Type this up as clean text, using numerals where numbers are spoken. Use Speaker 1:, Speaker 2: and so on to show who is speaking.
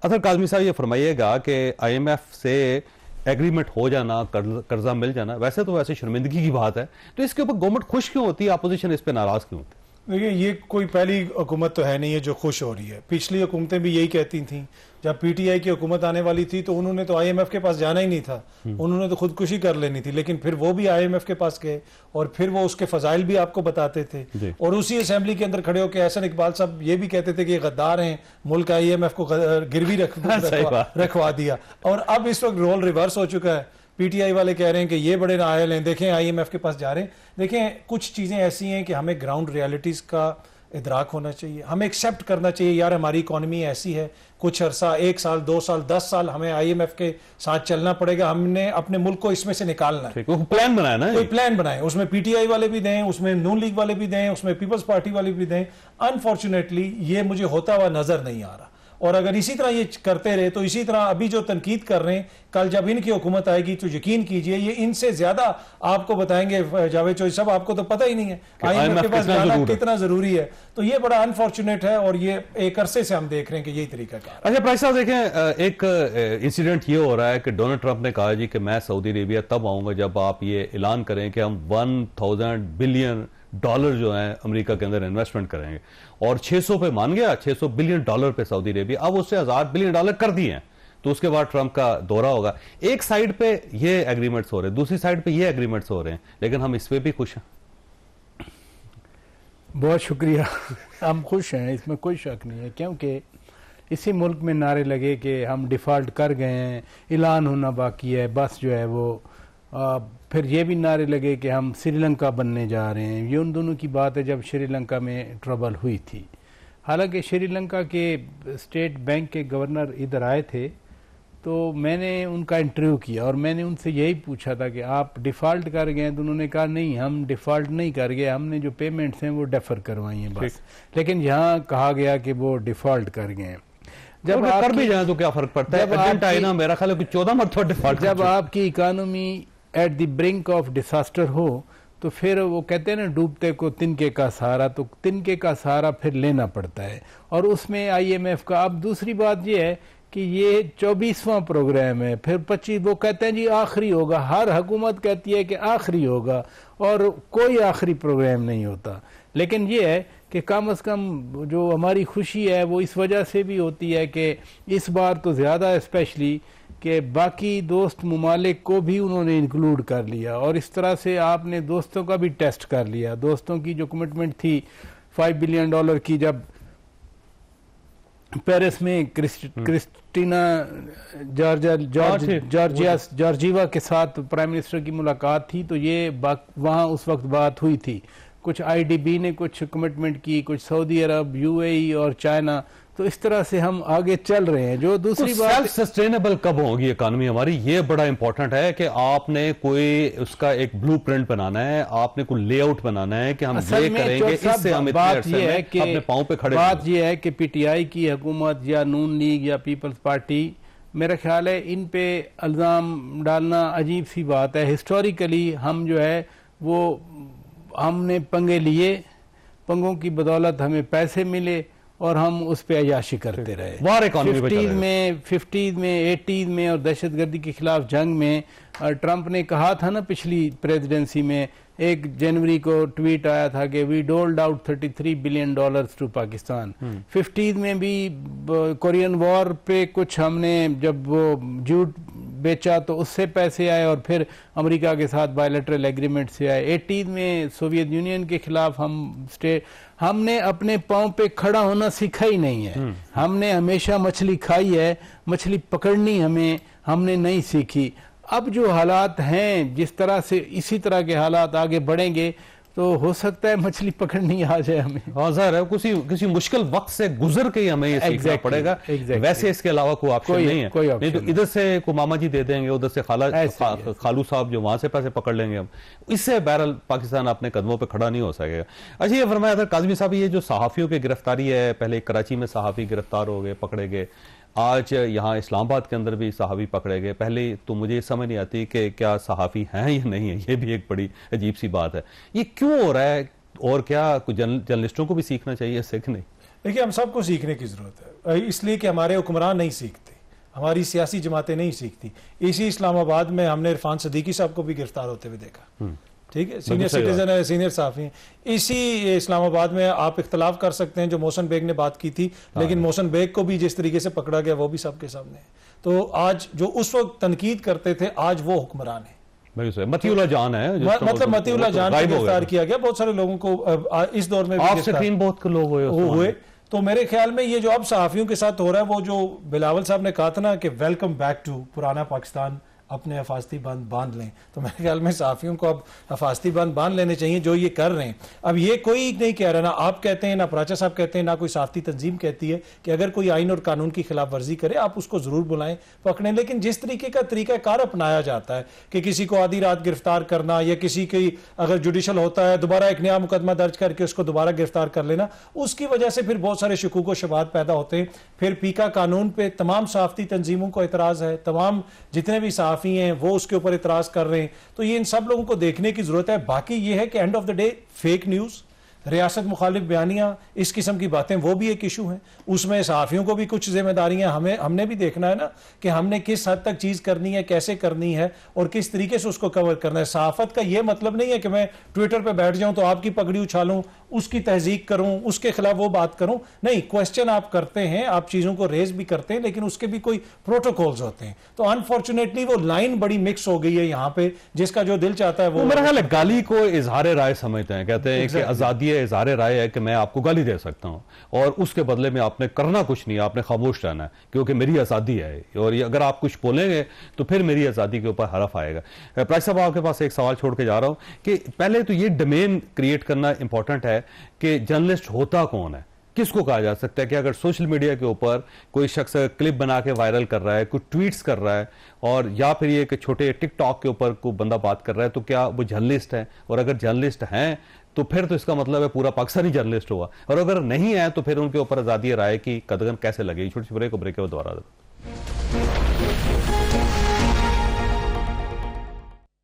Speaker 1: अतर काज़मी साहब ये फरमाइएगा कि IMF से एग्रीमेंट हो जाना, कर्जा मिल जाना, वैसे तो वैसे शर्मिंदगी की बात है, तो इसके ऊपर गवर्नमेंट खुश क्यों होती है, अपोजिशन इस पर नाराज क्यों होती है?
Speaker 2: देखिए, ये कोई पहली हुकूमत तो है नहीं है जो खुश हो रही है। पिछली हुकूमतें भी यही कहती थी। जब PTI की हुकूमत आने वाली थी तो उन्होंने तो IMF के पास जाना ही नहीं था, उन्होंने तो खुदकुशी कर लेनी थी, लेकिन फिर वो भी IMF के पास गए और फिर वो उसके फजाइल भी आपको बताते थे। और उसी असेंबली के अंदर खड़े होकर एहसन इकबाल साहब ये भी कहते थे कि ये गद्दार हैं, मुल्क IMF को गिरवी रखवा दिया। और अब इस वक्त रोल रिवर्स हो चुका है। PTI वाले कह रहे हैं कि ये बड़े नायल हैं, देखें IMF के पास जा रहे हैं। देखें, कुछ चीज़ें ऐसी हैं कि हमें ग्राउंड रियलिटीज़ का इदराक होना चाहिए, हमें एक्सेप्ट करना चाहिए, यार हमारी इकॉनमी ऐसी है, कुछ अरसा 1 साल 2 साल 10 साल हमें IMF के साथ चलना पड़ेगा, हमने अपने मुल्क को इसमें से निकालना है।
Speaker 1: प्लान बनाया ना,
Speaker 2: कोई प्लान बनाए, उसमें PTI वाले भी दें, उसमें नून लीग वाले भी दें, उसमें पीपल्स पार्टी वाले भी दें। अनफॉर्चुनेटली ये मुझे होता हुआ नजर नहीं आ रहा। और अगर इसी तरह ये करते रहे तो इसी तरह अभी जो तनकीद कर रहे हैं, कल जब इनकी हुकूमत आएगी तो यकीन कीजिए ये इनसे ज्यादा आपको बताएंगे। जावेद चौधरी साहब, आपको तो पता ही नहीं है IMF के पास जाना कितना जरूरी है। तो ये बड़ा अनफॉर्चुनेट है और ये एक अरसे से हम देख रहे हैं कि यही तरीका का।
Speaker 1: अच्छा प्राइस साहब, देखें एक इंसिडेंट ये हो रहा है कि डोनाल्ड ट्रंप ने कहा जी कि मैं सऊदी अरेबिया तब आऊंगा जब आप ये ऐलान करें कि हम $1000 बिलियन जो है अमेरिका के अंदर इन्वेस्टमेंट करेंगे। और 600 पे मान गया, $600 बिलियन पे सऊदी अरेबिया, अब उससे $1000 बिलियन कर दिए हैं। तो उसके बाद ट्रंप का दौरा होगा। एक साइड पे ये एग्रीमेंट्स हो रहे हैं, दूसरी साइड पे ये एग्रीमेंट्स हो रहे हैं, लेकिन हम इस पे भी खुश हैं।
Speaker 3: बहुत शुक्रिया। हम खुश हैं, इसमें कोई शक नहीं है, क्योंकि इसी मुल्क में नारे लगे कि हम डिफॉल्ट कर गए हैं, ऐलान होना बाकी है, बस जो है वो फिर ये भी नारे लगे कि हम श्रीलंका बनने जा रहे हैं। ये उन दोनों की बात है जब श्रीलंका में ट्रबल हुई थी। हालांकि श्रीलंका के स्टेट बैंक के गवर्नर इधर आए थे, तो मैंने उनका इंटरव्यू किया और मैंने उनसे यही पूछा था कि आप डिफ़ॉल्ट कर गए, तो उन्होंने कहा नहीं, हम डिफ़ॉल्ट नहीं कर गए, हमने जो पेमेंट्स हैं वो डेफर करवाई हैं बस। लेकिन यहाँ कहा गया कि वो डिफ़ॉल्ट कर गए।
Speaker 1: जब आप कर भी जाए तो क्या फर्क पड़ता है? मेरा ख्याल है 14 मरतबा डिफ़ॉल्ट।
Speaker 3: जब आपकी economy at the brink of disaster हो तो फिर वो कहते हैं ना, डूबते को तिनके का सहारा, तो तिनके का सहारा फिर लेना पड़ता है। और उसमें IMF का अब दूसरी बात ये है कि ये 24वां प्रोग्राम है, फिर 25, वो कहते हैं जी आखिरी होगा, हर हुकूमत कहती है कि आखिरी होगा और कोई आखिरी प्रोग्राम नहीं होता। लेकिन ये है कि कम से कम जो हमारी खुशी है वो इस वजह से भी होती है कि इस बार तो ज़्यादा स्पेशली कि बाकी दोस्त ममालिक को भी उन्होंने इंक्लूड कर लिया और इस तरह से आपने दोस्तों का भी टेस्ट कर लिया। दोस्तों की जो कमिटमेंट थी $5 बिलियन की, जब पेरिस में क्रिस्टीना जॉर्जिवा के साथ प्राइम मिनिस्टर की मुलाकात थी, तो ये वहाँ उस वक्त बात हुई थी। कुछ IDB ने कुछ कमिटमेंट की, कुछ सऊदी अरब, UAE और चाइना। तो इस तरह से हम आगे चल रहे हैं। जो दूसरी बात,
Speaker 1: सेल्फ सस्टेनेबल कब होगी इकोनॉमी हमारी, ये बड़ा इंपॉर्टेंट है कि आपने कोई उसका एक ब्लूप्रिंट बनाना है, आपने कोई लेआउट बनाना है कि हम ये करेंगे, इससे हम
Speaker 3: बात ये है कि
Speaker 1: अपने पांव पे खड़े।
Speaker 3: बात ये है कि PTI की हुकूमत या नून लीग या पीपल्स पार्टी, मेरा ख्याल है इन पे इल्ज़ाम डालना अजीब सी बात है। हिस्टोरिकली हम जो है वो हमने पंगे लिए, पंगों की बदौलत हमें पैसे मिले और हम उस पे अयाशी करते रहे। 50s में 80s में और दहशतगर्दी के खिलाफ जंग में ट्रंप ने कहा था ना, पिछली प्रेसिडेंसी में 1 जनवरी को ट्वीट आया था कि we doled out $33 billion to Pakistan. 50s में भी कोरियन वॉर पे कुछ हमने जब वो जूट बेचा तो उससे पैसे आए और फिर अमेरिका के साथ बायलैटरल एग्रीमेंट से आए। 80s में सोवियत यूनियन के खिलाफ हमने अपने पांव पे खड़ा होना सीखा ही नहीं है। हमने हमेशा मछली खाई है, मछली पकड़नी हमने नहीं सीखी। अब जो हालात हैं, जिस तरह से इसी तरह के हालात आगे बढ़ेंगे तो हो सकता है मछली पकड़नी आ जाए हमें।
Speaker 1: हाँ सर, किसी मुश्किल वक्त से गुजर के ही हमें ये सीखना पड़ेगा। वैसे इसके अलावा कोई ऑप्शन नहीं है। नहीं तो इधर से को मामा जी दे देंगे, उधर से खालू साहब जो वहां से पैसे पकड़ लेंगे हम, इससे बहरहाल पाकिस्तान अपने कदमों पे खड़ा नहीं हो सकेगा। अच्छा, ये फरमाया था काज़मी साहब, ये जो सहाफ़ियों की गिरफ्तारी है, पहले कराची में सहाफ़ी गिरफ्तार हो गए, पकड़े गए, आज यहाँ इस्लामाबाद के अंदर भी सहाफ़ी पकड़े गए। पहले तो मुझे समझ नहीं आती कि क्या सहाफ़ी हैं या नहीं है, ये भी एक बड़ी अजीब सी बात है। ये क्यों हो रहा है और क्या कुछ जर्नलिस्टों को भी सीखना चाहिए इससे कि नहीं?
Speaker 2: देखिए, हम सबको सीखने की जरूरत है, इसलिए कि हमारे हुक्मरान नहीं सीखते, हमारी सियासी जमातें नहीं सीखती। इसी इस्लामाबाद में हमने इरफान सदीकी साहब को भी गिरफ्तार होते हुए देखा, ठीक है, सीनियर सिटीजन है, सीनियर साफी हैं। इसी इस्लामाबाद में आप इख्तलाफ कर सकते हैं, जो मोहसन बेग ने बात की थी, लेकिन मोहसन बेग को भी जिस तरीके से पकड़ा गया वो भी सबके सामने है। तो आज जो उस वक्त तनकीद करते थे, आज वो हुक्मरान है।
Speaker 1: मतीउल्लाह जान है,
Speaker 2: मतलब मतीउल्लाह जान को गिरफ्तार किया गया, बहुत सारे लोगों को इस दौर में
Speaker 1: बहुत लोग हुए।
Speaker 2: तो मेरे ख्याल में ये जो अब सहाफियों के साथ हो रहा है, वो जो बिलावल साहब ने कहा था ना कि वेलकम बैक टू पुराना पाकिस्तान, अपने हिफाजती बंद बांध लें, तो मेरे ख्याल में सहाफियों को अब हिफाजती बंद बांध लेने चाहिए जो ये कर रहे हैं। अब ये कोई नहीं कह रहा, ना आप कहते हैं, ना प्राचा साहब कहते हैं, ना कोई सहाफती तंजीम कहती है कि अगर कोई आइन और कानून की खिलाफ वर्जी करे आप उसको जरूर बुलाएं, पकड़ें। लेकिन जिस तरीके का तरीकाकार अपनाया जाता है कि किसी को आधी रात गिरफ्तार करना, या किसी की अगर जुडिशल होता है दोबारा एक नया मुकदमा दर्ज करके उसको दोबारा गिरफ्तार कर लेना, उसकी वजह से फिर बहुत सारे शकूक व शुबहात पैदा होते हैं। फिर पीका कानून पे तमाम सहाफती तंजीमों को एतराज है, तमाम जितने भी सहाफी हैं वो उसके ऊपर इतराज कर रहे हैं। तो ये इन सब लोगों को देखने की जरूरत है। बाकी ये है कि end of the day fake news, रियासत मुखालिफ बयानियां, इस किस्म की बातें, वो भी एक इशू है। उसमें सहाफियों को भी कुछ जिम्मेदारियां हमने भी देखना है ना कि हमने किस हद तक चीज करनी है, कैसे करनी है और किस तरीके से उसको कवर करना है। सहाफत का यह मतलब नहीं है कि मैं ट्विटर पे बैठ जाऊं तो आपकी पगड़ी उछालूं, उसकी तहजीक करूं, उसके खिलाफ वो बात करूं। नहीं, क्वेश्चन आप करते हैं, आप चीजों को रेज भी करते हैं, लेकिन उसके भी कोई प्रोटोकॉल्स होते हैं। तो अनफॉर्चुनेटली वो लाइन बड़ी मिक्स हो गई है यहाँ पे, जिसका जो दिल चाहता है वो
Speaker 1: मेरा ख्याल है गाली को इजहार राय समझते हैं, कहते हैं कि आजादी इजहार राय है कि मैं आपको गाली दे सकता हूं और उसके बदले में आपने करना कुछ नहीं, आपने खामोश रहना है क्योंकि मेरी आजादी है, और अगर आप कुछ बोलेंगे तो फिर मेरी आजादी के ऊपर हरफ आएगा। प्राइस साहब, आपके पास एक सवाल छोड़ के जा रहा हूं कि पहले तो ये डोमेन क्रिएट करना इंपॉर्टेंट है कि जर्नलिस्ट होता कौन है, किसको कहा जा सकता है कि अगर सोशल मीडिया के ऊपर कोई शख्स क्लिप बना के वायरल कर रहा है, कोई ट्वीट्स कर रहा है, और या फिर ये कि छोटे टिकटॉक के ऊपर कोई बंदा बात कर रहा है, तो क्या वो जर्नलिस्ट है? और अगर जर्नलिस्ट हैं तो फिर तो इसका मतलब है पूरा पाकिस्तानी जर्नलिस्ट हुआ, और अगर नहीं है तो फिर उनके ऊपर आजादी राय की कदगन कैसे लगेगी? छोटी सी ब्रेक को दोबारा